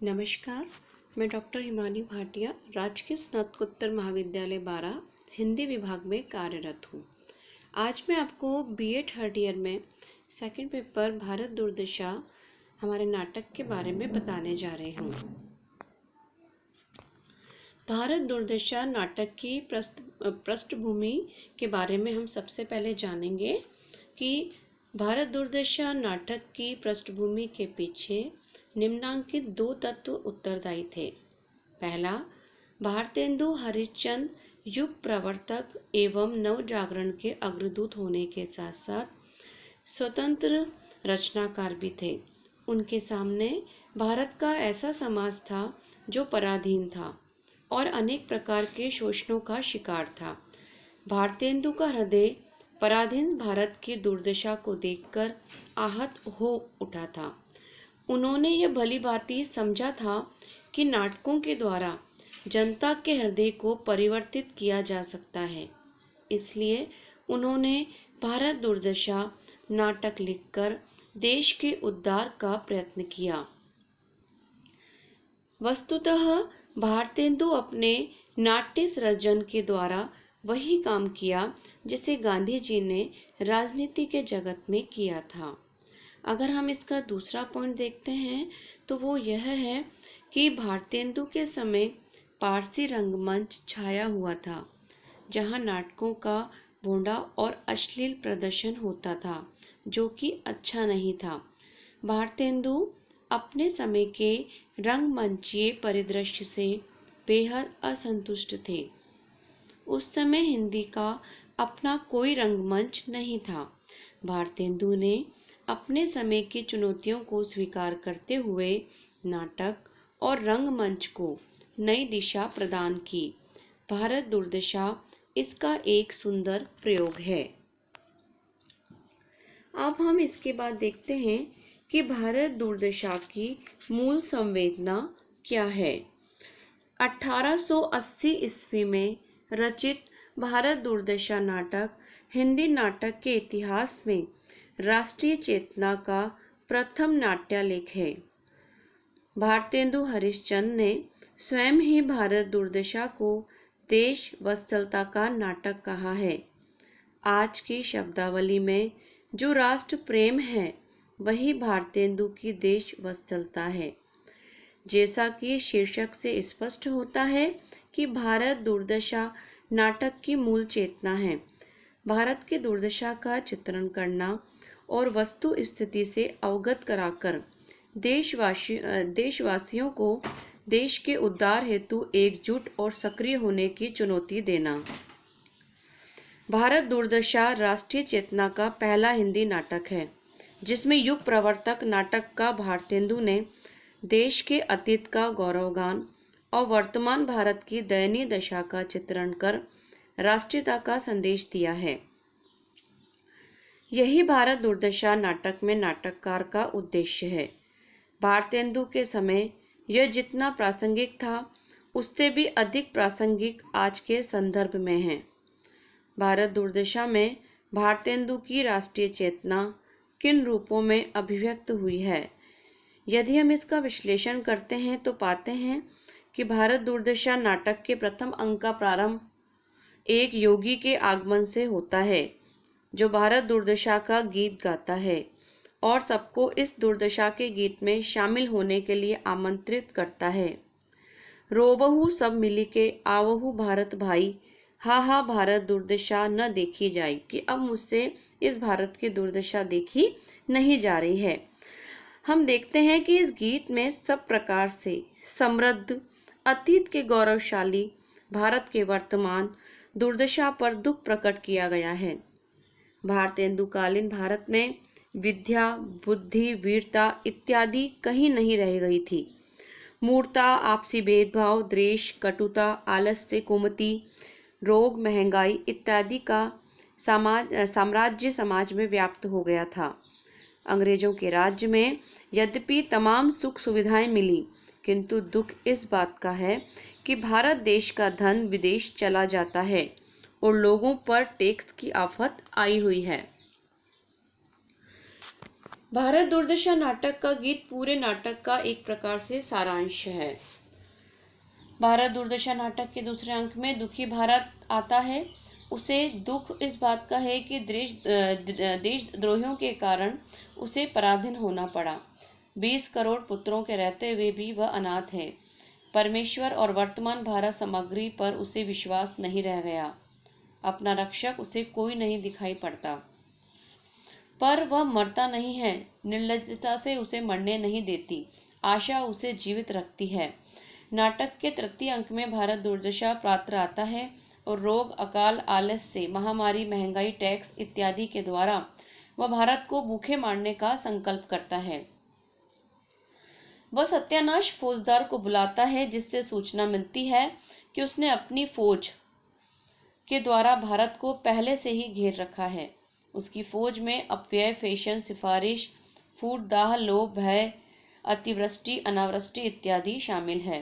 नमस्कार, मैं डॉक्टर हिमानी भाटिया राजकीय स्नातकोत्तर महाविद्यालय बारा हिंदी विभाग में कार्यरत हूँ। आज मैं आपको बीए थर्ड ईयर में सेकंड पेपर भारत दुर्दशा हमारे नाटक के बारे में बताने जा रही हूँ। भारत दुर्दशा नाटक की पृष्ठभूमि के बारे में हम सबसे पहले जानेंगे कि भारत दुर्दशा नाटक की पृष्ठभूमि के पीछे निम्नांकित दो तत्व उत्तरदायी थे। पहला, भारतेंदु हरिश्चंद्र युग प्रवर्तक एवं नव जागरण के अग्रदूत होने के साथ साथ स्वतंत्र रचनाकार भी थे। उनके सामने भारत का ऐसा समाज था जो पराधीन था और अनेक प्रकार के शोषणों का शिकार था। भारतेंदु का हृदय पराधीन भारत की दुर्दशा को देखकर आहत हो उठा था। उन्होंने यह भलीभांति समझा था कि नाटकों के द्वारा जनता के हृदय को परिवर्तित किया जा सकता है। इसलिए उन्होंने भारत दुर्दशा नाटक लिखकर देश के उद्धार का प्रयत्न किया। वस्तुतः भारतेंदु अपने नाट्य सृजन के द्वारा वही काम किया जिसे गांधी जी ने राजनीति के जगत में किया था। अगर हम इसका दूसरा पॉइंट देखते हैं तो वो यह है कि भारतेंदु के समय पारसी रंगमंच छाया हुआ था, जहां नाटकों का भोंडा और अश्लील प्रदर्शन होता था, जो कि अच्छा नहीं था। भारतेंदु अपने समय के रंगमंचीय परिदृश्य से बेहद असंतुष्ट थे। उस समय हिंदी का अपना कोई रंगमंच नहीं था। भारतेंदु ने अपने समय की चुनौतियों को स्वीकार करते हुए नाटक और रंगमंच को नई दिशा प्रदान की। भारत दुर्दशा इसका एक सुंदर प्रयोग है। अब हम इसके बाद देखते हैं कि भारत दुर्दशा की मूल संवेदना क्या है। 1880 ईस्वी में रचित भारत दुर्दशा नाटक हिंदी नाटक के इतिहास में राष्ट्रीय चेतना का प्रथम नाट्यालेख है। भारतेंदु हरिश्चंद्र ने स्वयं ही भारत दुर्दशा को देश वत्सलता का नाटक कहा है। आज की शब्दावली में जो राष्ट्र प्रेम है वही भारतेंदु की देश वत्सलता है। जैसा कि शीर्षक से स्पष्ट होता है कि भारत दुर्दशा नाटक की मूल चेतना है। भारत की दुर्दशा का चित्रण करना और वस्तु स्थिति से अवगत कराकर देशवासियों को देश के उद्धार हेतु एकजुट और सक्रिय होने की चुनौती देना। भारत दुर्दशा राष्ट्रीय चेतना का पहला हिंदी नाटक है, जिसमें युग प्रवर्तक नाटक का भारतेंदु ने देश के अतीत का गौरवगान और वर्तमान भारत की दयनीय दशा का चित्रण कर राष्ट्रीयता का संदेश दिया है। यही भारत दुर्दशा नाटक में नाटककार का उद्देश्य है। भारतेंदु के समय यह जितना प्रासंगिक था, उससे भी अधिक प्रासंगिक आज के संदर्भ में है। भारत दुर्दशा में भारतेंदु की राष्ट्रीय चेतना किन रूपों में अभिव्यक्त हुई है? यदि हम इसका विश्लेषण करते हैं तो पाते हैं कि भारत दुर्दशा नाटक के प्रथम अंक का प्रारंभ एक योगी के आगमन से होता है, जो भारत दुर्दशा का गीत गाता है और सबको इस दुर्दशा के गीत में शामिल होने के लिए आमंत्रित करता है। रोबहु सब मिली के आवहु भारत भाई, हा हा भारत दुर्दशा न देखी जाए, कि अब मुझसे इस भारत की दुर्दशा देखी नहीं जा रही है। हम देखते हैं कि इस गीत में सब प्रकार से समृद्ध अतीत के गौरवशाली भारत के वर्तमान दुर्दशा पर दुख प्रकट किया गया है। भारतेंदुकालीन भारत में विद्या, बुद्धि, वीरता इत्यादि कहीं नहीं रह गई थी। मूर्ता, आपसी भेदभाव, द्वेष, कटुता, आलस्य, कुमति, रोग, महंगाई इत्यादि का साम्राज्य समाज में व्याप्त हो गया था। अंग्रेजों के राज्य में यद्यपि तमाम सुख सुविधाएं मिली, किंतु दुख इस बात का है कि भारत देश का धन विदेश चला जाता है और लोगों पर टैक्स की आफत आई हुई है। भारत दुर्दशा नाटक का गीत पूरे नाटक का एक प्रकार से सारांश है। भारत दुर्दशा नाटक के दूसरे अंक में दुखी भारत आता है। उसे दुख इस बात का है कि देशद्रोहियों के कारण उसे पराधीन होना पड़ा। 20 करोड़ पुत्रों के रहते हुए भी वह अनाथ है। परमेश्वर और वर्तमान भारत सामग्री पर उसे विश्वास नहीं रह गया। अपना रक्षक उसे कोई नहीं दिखाई पड़ता। पर वह मरता नहीं है। निर्लज्जता से उसे मरने नहीं देती। आशा उसे जीवित रखती है। नाटक के तृतीय अंक में भारत दुर्दशा पात्र आता है और रोग, अकाल, आलस्य, महामारी, महंगाई, टैक्स इत्यादि के द्वारा वह भारत को भूखे मारने का संकल्प करता है। वह सत्यानाश फौजदार को बुलाता है, जिससे सूचना मिलती है कि उसने अपनी फौज के द्वारा भारत को पहले से ही घेर रखा है। उसकी फौज में अपव्यय, फैशन, सिफारिश, फूट, दाह, लोभ, भय, अतिवृष्टि, अनावृष्टि इत्यादि शामिल है।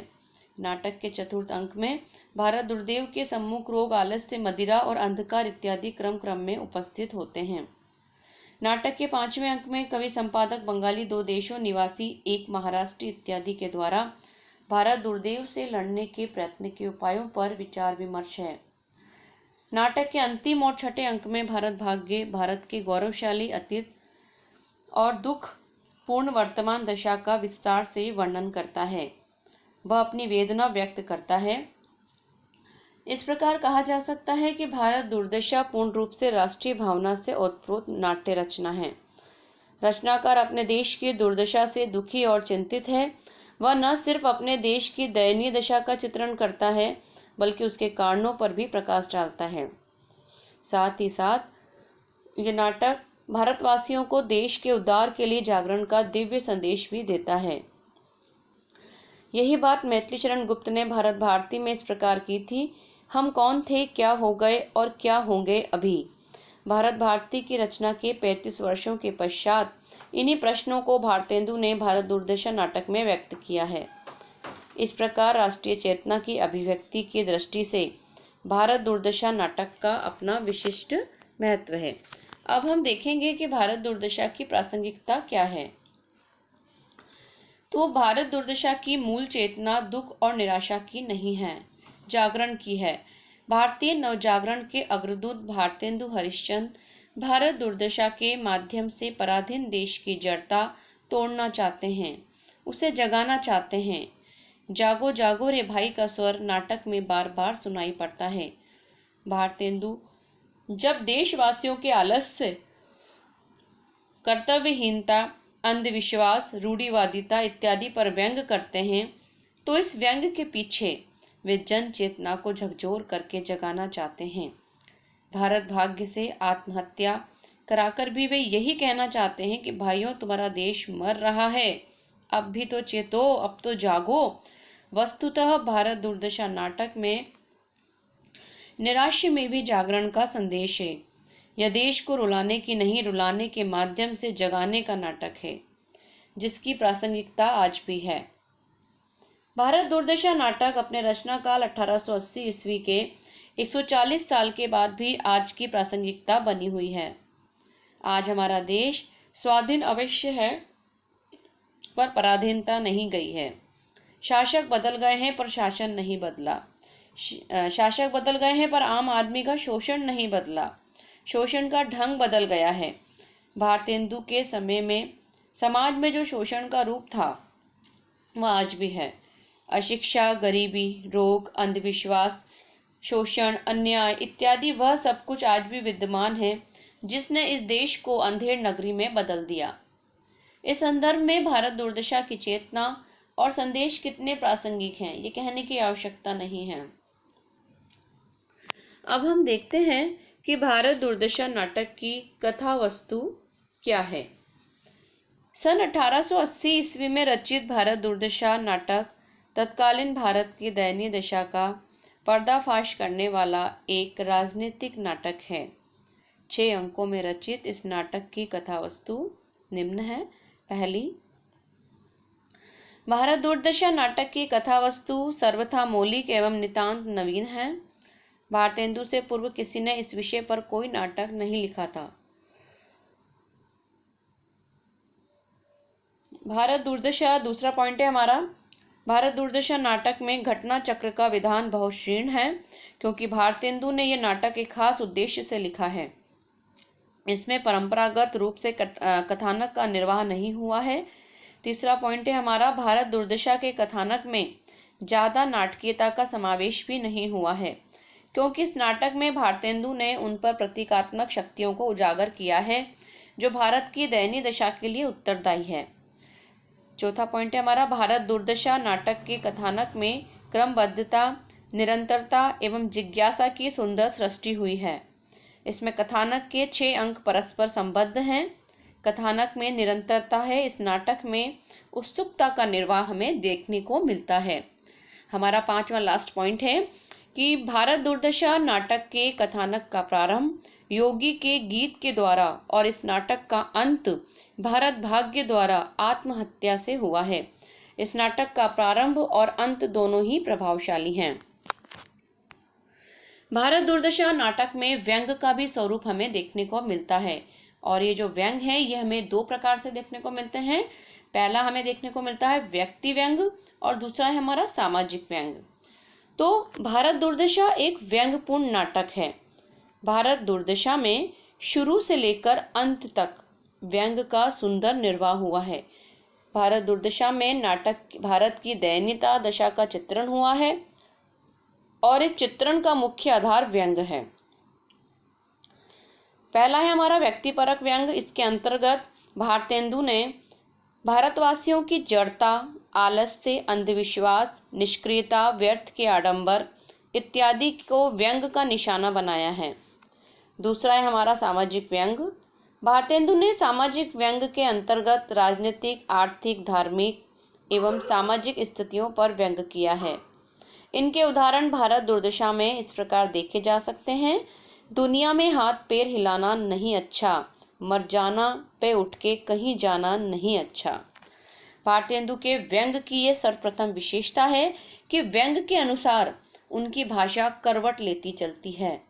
नाटक के चतुर्थ अंक में भारत दुर्देव के सम्मुख रोग, आलस्य, मदिरा और अंधकार इत्यादि क्रम में उपस्थित होते हैं। नाटक के 5वें अंक में कवि संपादक बंगाली, 2 देशों निवासी, 1 महाराष्ट्र इत्यादि के द्वारा भारत दुर्देव से लड़ने के प्रयत्न के उपायों पर विचार विमर्श है। नाटक के अंतिम और छठे अंक में भारत भाग्य, भारत के गौरवशाली अतीत और दुख पूर्ण वर्तमान दशा का विस्तार से वर्णन करता है। वह अपनी वेदना व्यक्त करता है। इस प्रकार कहा जा सकता है कि भारत दुर्दशा पूर्ण रूप से राष्ट्रीय भावना से ओतप्रोत नाट्य रचना है। रचनाकार अपने देश की दुर्दशा से दुखी और चिंतित है। वह न सिर्फ अपने देश की दयनीय दशा का चित्रण करता है, बल्कि उसके कारणों पर भी प्रकाश डालता है। साथ ही साथ ये नाटक भारतवासियों को देश के उद्धार के लिए जागरण का दिव्य संदेश भी देता है। यही बात मैथिलीचरण गुप्त ने भारत भारती में इस प्रकार की थी: हम कौन थे, क्या हो गए और क्या होंगे अभी। भारत भारती की रचना के 35 वर्षों के पश्चात इन्हीं प्रश्नों को भारतेंदु ने भारत दुर्दशा नाटक में व्यक्त किया है। इस प्रकार राष्ट्रीय चेतना की अभिव्यक्ति की दृष्टि से भारत दुर्दशा नाटक का अपना विशिष्ट महत्व है। अब हम देखेंगे कि भारत दुर्दशा की प्रासंगिकता क्या है। तो भारत दुर्दशा की मूल चेतना दुख और निराशा की नहीं है, जागरण की है। भारतीय नवजागरण के अग्रदूत भारतेंदु हरिश्चंद्र भारत दुर्दशा के माध्यम से पराधीन देश की जड़ता तोड़ना चाहते हैं, उसे जगाना चाहते हैं। जागो जागो रे भाई का स्वर नाटक में बार बार सुनाई पड़ता है। भारतेंदु जब देशवासियों के आलस्य, कर्तव्यहीनता, अंधविश्वास, रूढ़िवादिता इत्यादि पर व्यंग करते हैं, तो इस व्यंग के पीछे वे जन चेतना को झकझोर करके जगाना चाहते हैं। भारत भाग्य से आत्महत्या कराकर भी वे यही कहना चाहते हैं कि भाइयों, तुम्हारा देश मर रहा है, अब भी तो चेतो, अब तो जागो। वस्तुतः भारत दुर्दशा नाटक में निराशा में भी जागरण का संदेश है। यह देश को रुलाने की नहीं, रुलाने के माध्यम से जगाने का नाटक है, जिसकी प्रासंगिकता आज भी है। भारत दुर्दशा नाटक अपने रचना काल 1880 ईस्वी के 140 साल के बाद भी आज की प्रासंगिकता बनी हुई है। आज हमारा देश स्वाधीन अवश्य है, पर पराधीनता नहीं गई है। शासक बदल गए हैं, पर शासन नहीं बदला। शासक बदल गए हैं, पर आम आदमी का शोषण नहीं बदला। शोषण का ढंग बदल गया है। भारतेंदु के समय में समाज में जो शोषण का रूप था, वह आज भी है। अशिक्षा, गरीबी, रोग, अंधविश्वास, शोषण, अन्याय इत्यादि वह सब कुछ आज भी विद्यमान है, जिसने इस देश को अंधेर नगरी में बदल दिया। इस संदर्भ में भारत दुर्दशा की चेतना और संदेश कितने प्रासंगिक हैं, ये कहने की आवश्यकता नहीं है। अब हम देखते हैं कि भारत दुर्दशा नाटक की कथा वस्तु क्या है। सन 1880 ईस्वी में रचित भारत दुर्दशा नाटक तत्कालीन भारत की दयनीय दशा का पर्दाफाश करने वाला एक राजनीतिक नाटक है। 6 अंकों में रचित इस नाटक की कथा वस्तु निम्न है। पहली, भारत दुर्दशा नाटक की कथा वस्तु सर्वथा मौलिक एवं नितांत नवीन है। भारतेंदु से पूर्व किसी ने इस विषय पर कोई नाटक नहीं लिखा था। भारत दुर्दशा दूसरा पॉइंट है हमारा। भारत दुर्दशा नाटक में घटना चक्र का विधान बहुत क्षीण है, क्योंकि भारतेंदु ने यह नाटक एक खास उद्देश्य से लिखा है। इसमें परंपरागत रूप से कथानक का निर्वाह नहीं हुआ है। तीसरा पॉइंट है हमारा, भारत दुर्दशा के कथानक में ज़्यादा नाटकीयता का समावेश भी नहीं हुआ है, क्योंकि इस नाटक में भारतेंदु ने उन पर प्रतीकात्मक शक्तियों को उजागर किया है जो भारत की दयनीय दशा के लिए उत्तरदायी है। चौथा पॉइंट है हमारा, भारत दुर्दशा नाटक के कथानक में क्रमबद्धता, निरंतरता एवं जिज्ञासा की सुंदर सृष्टि हुई है। इसमें कथानक के 6 अंक परस्पर संबद्ध हैं। कथानक में निरंतरता है। इस नाटक में उत्सुकता का निर्वाह हमें देखने को मिलता है। हमारा 5वां लास्ट पॉइंट है कि भारत दुर्दशा नाटक के कथानक का प्रारंभ योगी के गीत के द्वारा और इस नाटक का अंत भारत भाग्य द्वारा आत्महत्या से हुआ है। इस नाटक का प्रारंभ और अंत दोनों ही प्रभावशाली हैं। भारत दुर्दशा नाटक में व्यंग का भी स्वरूप हमें देखने को मिलता है, और ये जो व्यंग है ये हमें 2 प्रकार से देखने को मिलते हैं। पहला हमें देखने को मिलता है व्यक्ति व्यंग और दूसरा है हमारा सामाजिक व्यंग। तो भारत दुर्दशा एक व्यंग्यपूर्ण नाटक है। भारत दुर्दशा में शुरू से लेकर अंत तक व्यंग का सुंदर निर्वाह हुआ है। भारत दुर्दशा में नाटक भारत की दयनीयता दशा का चित्रण हुआ है और इस चित्रण का मुख्य आधार व्यंग है। पहला है हमारा व्यक्तिपरक व्यंग। इसके अंतर्गत भारतेंदु ने भारतवासियों की जड़ता, आलस्य, अंधविश्वास, निष्क्रियता, व्यर्थ के आडंबर इत्यादि को व्यंग का निशाना बनाया है। दूसरा है हमारा सामाजिक व्यंग। भारतेंदु ने सामाजिक व्यंग के अंतर्गत राजनीतिक, आर्थिक, धार्मिक एवं सामाजिक स्थितियों पर व्यंग किया है। इनके उदाहरण भारत दुर्दशा में इस प्रकार देखे जा सकते हैं। दुनिया में हाथ पैर हिलाना नहीं अच्छा, मर जाना पे उठ के कहीं जाना नहीं अच्छा। भारतेंदु के व्यंग की ये सर्वप्रथम विशेषता है कि व्यंग के अनुसार उनकी भाषा करवट लेती चलती है।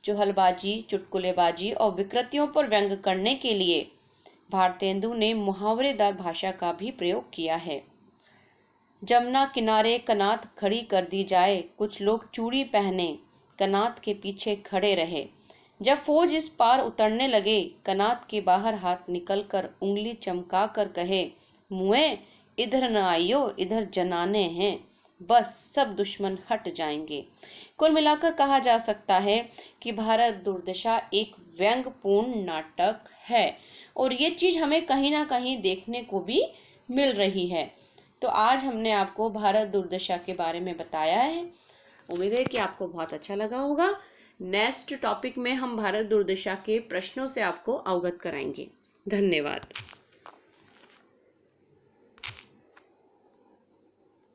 चुहलबाजी, चुटकुलेबाजी और विकृतियों पर व्यंग करने के लिए भारतेंदु ने मुहावरेदार भाषा का भी प्रयोग किया है। जमुना किनारे कनात खड़ी कर दी जाए, कुछ लोग चूड़ी पहने कनात के पीछे खड़े रहे। जब फौज इस पार उतरने लगे, कनात के बाहर हाथ निकलकर उंगली चमका कर कहे, मुए इधर न आइयो, इधर जनाने हैं, बस सब दुश्मन हट जाएंगे। कुल मिलाकर कहा जा सकता है कि भारत दुर्दशा एक व्यंग्यपूर्ण नाटक है और ये चीज हमें कहीं ना कहीं देखने को भी मिल रही है। तो आज हमने आपको भारत दुर्दशा के बारे में बताया है। उम्मीद है कि आपको बहुत अच्छा लगा होगा। नेक्स्ट टॉपिक में हम भारत दुर्दशा के प्रश्नों से आपको अवगत कराएंगे। धन्यवाद।